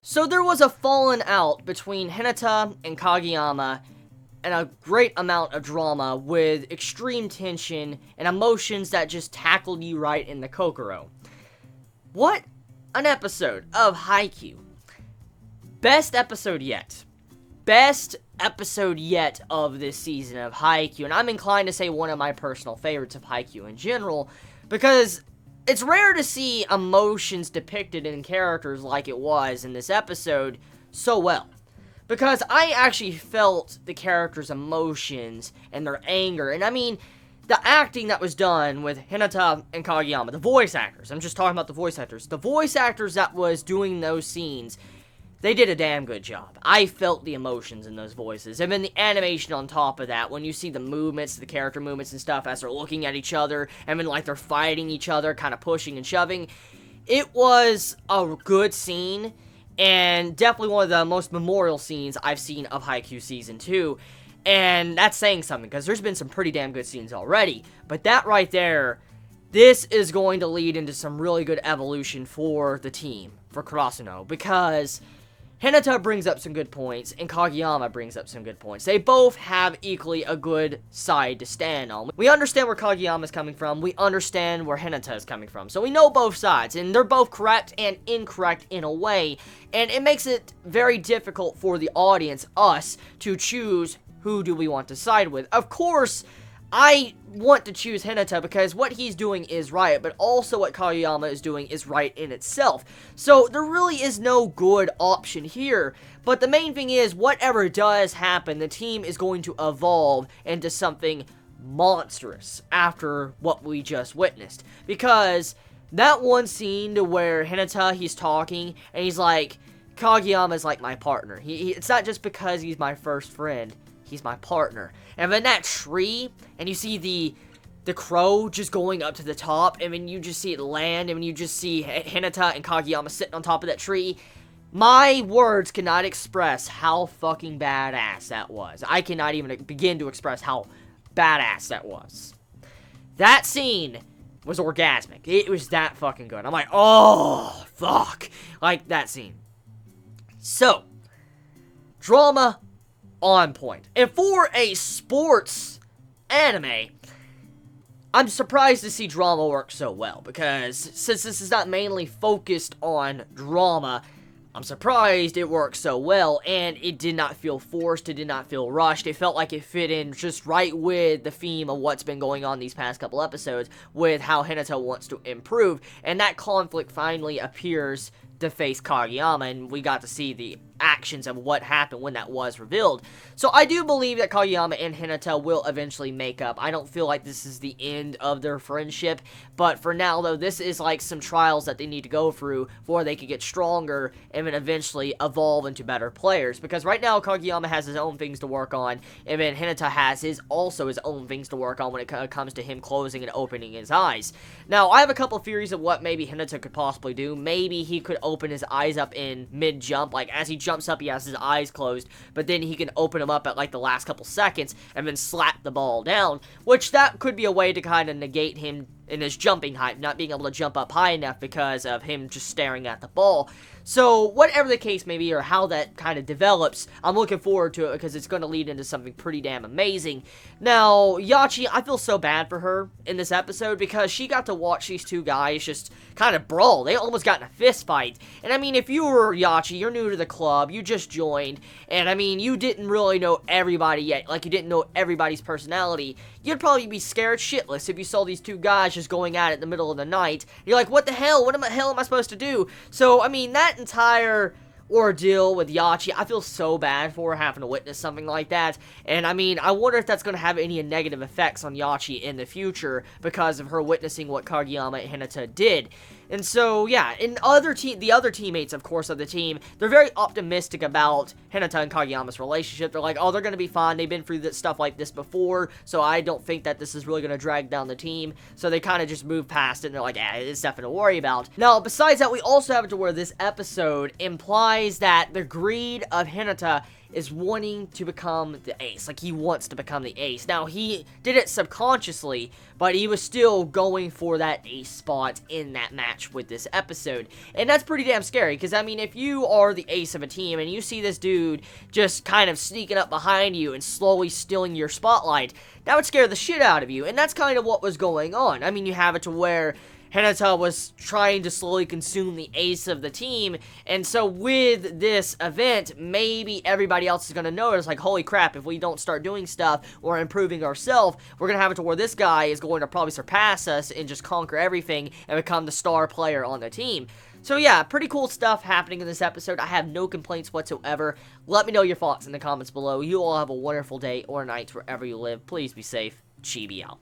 So there was a falling out between Hinata and Kageyama, and a great amount of drama with extreme tension and emotions that just tackled you right in the kokoro. What an episode of Haikyuu. Best episode yet. Best episode yet of this season of Haikyuu, and I'm inclined to say one of my personal favorites of Haikyuu in general, because it's rare to see emotions depicted in characters like it was in this episode so well. Because I actually felt the characters' emotions and their anger, and I mean, the acting that was done with Hinata and Kageyama, the voice actors, I'm just talking about the voice actors that was doing those scenes, they did a damn good job. I felt the emotions in those voices. And then the animation on top of that, when you see the movements, the character movements and stuff as they're looking at each other, and then like they're fighting each other, kind of pushing and shoving, it was a good scene, and definitely one of the most memorial scenes I've seen of Haikyuu Season 2. And that's saying something, because there's been some pretty damn good scenes already. But that right there, this is going to lead into some really good evolution for the team, for Karasuno, because Hinata brings up some good points, and Kageyama brings up some good points. They both have equally a good side to stand on. We understand where Kageyama is coming from, we understand where Hinata is coming from. So we know both sides, and they're both correct and incorrect in a way, and it makes it very difficult for the audience, us, to choose who do we want to side with. Of course, I want to choose Hinata because what he's doing is right, but also what Kageyama is doing is right in itself. So there really is no good option here, but the main thing is, whatever does happen, the team is going to evolve into something monstrous after what we just witnessed. Because that one scene to where Hinata, he's talking, and he's like, Kageyama's like my partner. It's not just because he's my first friend. He's my partner. And then that tree, and you see the crow just going up to the top, and then you just see it land, and then you just see Hinata and Kageyama sitting on top of that tree. My words cannot express how fucking badass that was. I cannot even begin to express how badass that was. That scene was orgasmic. It was that fucking good. I'm like, oh, fuck. Like, that scene. So, drama on point. And for a sports anime, I'm surprised to see drama work so well, because since this is not mainly focused on drama, I'm surprised it worked so well, and it did not feel forced, it did not feel rushed. It felt like it fit in just right with the theme of what's been going on these past couple episodes, with how Hinata wants to improve, and that conflict finally appears to face Kageyama, and we got to see the actions of what happened when that was revealed. So I do believe that Kageyama and Hinata will eventually make up. I don't feel like this is the end of their friendship, but for now though, this is like some trials that they need to go through before they could get stronger and then eventually evolve into better players. Because right now Kageyama has his own things to work on, and then Hinata has his own things to work on when it comes to him closing and opening his eyes. Now I have a couple theories of what maybe Hinata could possibly do. Maybe he could open his eyes up in mid-jump, like as he jumps up he has his eyes closed, but then he can open them up at like the last couple seconds and then slap the ball down, which that could be a way to kind of negate him in his jumping height, not being able to jump up high enough because of him just staring at the ball. So, whatever the case may be, or how that kind of develops, I'm looking forward to it because it's going to lead into something pretty damn amazing. Now, Yachi, I feel so bad for her in this episode because she got to watch these two guys just kind of brawl. They almost got in a fist fight. And I mean, if you were Yachi, you're new to the club, you just joined, and I mean, you didn't really know everybody yet, like you didn't know everybody's personality, you'd probably be scared shitless if you saw these two guys just going at it in the middle of the night. You're like, what the hell? What the hell am I supposed to do? So, I mean, that entire ordeal with Yachi, I feel so bad for her having to witness something like that, and I mean, I wonder if that's going to have any negative effects on Yachi in the future because of her witnessing what Kageyama and Hinata did. And so, yeah, the other teammates, of course, of the team, they're very optimistic about Hinata and Kageyama's relationship. They're like, oh, they're going to be fine. They've been through stuff like this before, so I don't think that this is really going to drag down the team. So they kind of just move past it, and they're like, it's nothing to worry about. Now, besides that, we also have it to where this episode implies that the greed of Hinata is wanting to become the ace. Like, he wants to become the ace. Now, he did it subconsciously, but he was still going for that ace spot in that match with this episode. And that's pretty damn scary, because, I mean, if you are the ace of a team and you see this dude just kind of sneaking up behind you and slowly stealing your spotlight, that would scare the shit out of you. And that's kind of what was going on. I mean, you have it to where Hinata was trying to slowly consume the ace of the team, and so with this event, maybe everybody else is going to notice, like, holy crap, if we don't start doing stuff or improving ourselves, we're going to have it to where this guy is going to probably surpass us and just conquer everything and become the star player on the team. So yeah, pretty cool stuff happening in this episode. I have no complaints whatsoever. Let me know your thoughts in the comments below. You all have a wonderful day or night wherever you live. Please be safe. Chibi out.